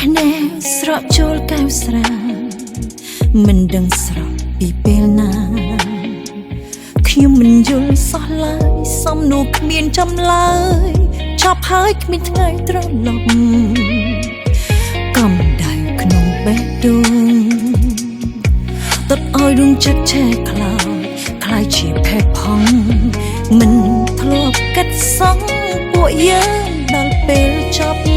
ភ្នែកស្រក់ចូលកែវស្រាមិនដឹងស្រក់ពីពេលណាខ្ញុំមិនយល់សោះឡើយសំនួរគ្មានចំឡើយចប់ហើយគ្មានថ្ងៃត្រឡប់កំដៅក្នុងបេះដូងតត់ឲ្យដួងចិត្តឆេះខ្លោចខ្លាយជាផេះផង់មិនធ្លាប់កាត់សងពួកយើងដល់ពេលចប់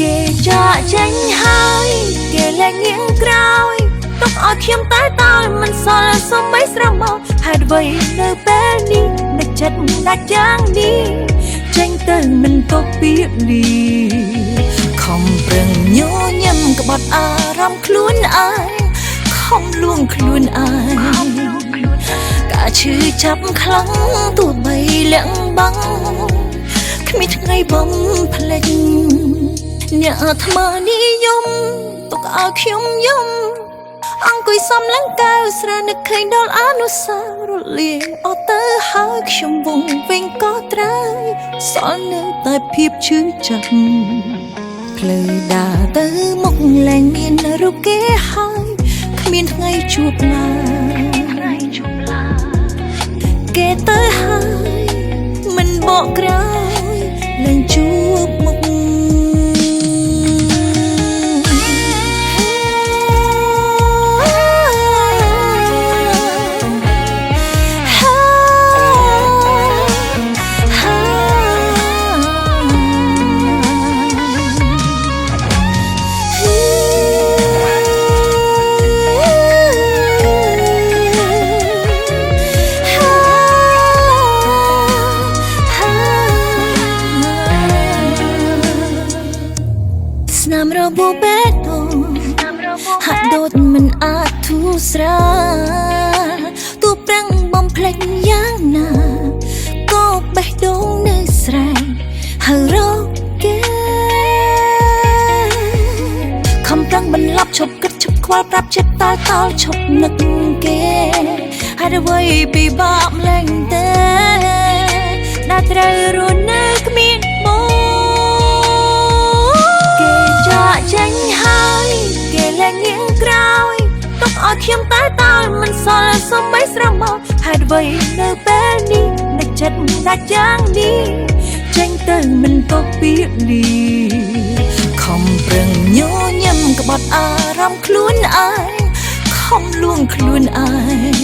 គេចាក់ចេញហើយគេលែងងាកក្រោយទុកឲ្យខ្ញុំតែតើមិនសល់សូម្បីស្រមោលហេតុអ្វីនៅពេលនេះនឹកចិត្តដាច់យ៉ាងនេះចេញទៅមិនទុកពីលីខំប្រឹងញញឹមក្បត់អារម្មណ៍ខ្លួនឯងខំលួងខ្លួនឯងកាឈឺចាប់ខ្លាំងទោះបីលាក់បាំងគ្មានថ្ងៃបំភ្លេចអ្នកអាត្មានិយមទុកឲ្យខ្ញុំយំអង្គុយសំឡឹងកៅស្រានឹកឃើញដល់អនុស្សាវរ៍លាអត់ទៅហើយខ្ញុំវងវិញក៏ត្រូវសល់នៅតែភាពឈឺចាប់ផ្លូវដើរទៅមុខលែងមានរូបគេហើយគ្មានថ្ងៃជួបឡើយគេទៅហើយមិនបកក្រោយលែងជួបមុខស្នាមរបបេះដូងហាក់ដូចមិនអាចធូរស្រាលទោះប្រឹងបំភ្លេចយ៉ាងណាក៏បេះដូងនៅស្រែកហើយរកគេខំប្រឹងបន្លប់ឈប់គិតឈប់ខ្វល់ប្រាប់ចិត្តតើតល់ឈប់នឹកគេហើយអ្វីពិបាកម្លេះទេដែលត្រូវរស់នៅគ្មានចេញហើយគេលែងងាកក្រោយទុកឲ្យខ្ញុំតែតើមិនសល់សូម្បីស្រមោលហេតុអ្វីនៅពេលនេះនឹកចិត្តដាច់យ៉ាងនេះចេញទៅមិនទុកពីលីខំប្រឹងញញឹមក្បត់អារម្មណ៍ខ្លួនឯងខំលួងខ្លួនឯង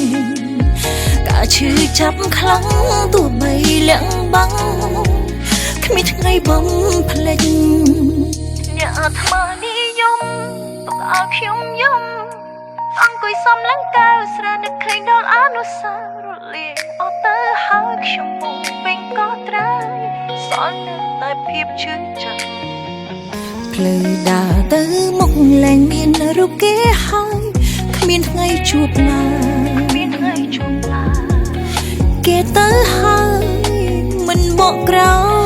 កាឈឺចាប់ខ្លាំងទោះបីលាក់បាំងគ្មានថ្ងៃបំភ្លេចអ្នកអាត្មានិយមទុកឲ្យខ្ញុំយំអង្គុយសំឡឹងកៅស្រានឹកឃើញដល់អនុស្សាវរ៍លាអត់ទៅហើយខ្ញុំវងវិញក៏ត្រូវសល់នៅតែភាពឈឺចាប់ផ្លូវដើរទៅមុខលែងមានរូបគេហើយគ្មានថ្ងៃជួបឡើយគេទៅហើយមិនបកក្រោយ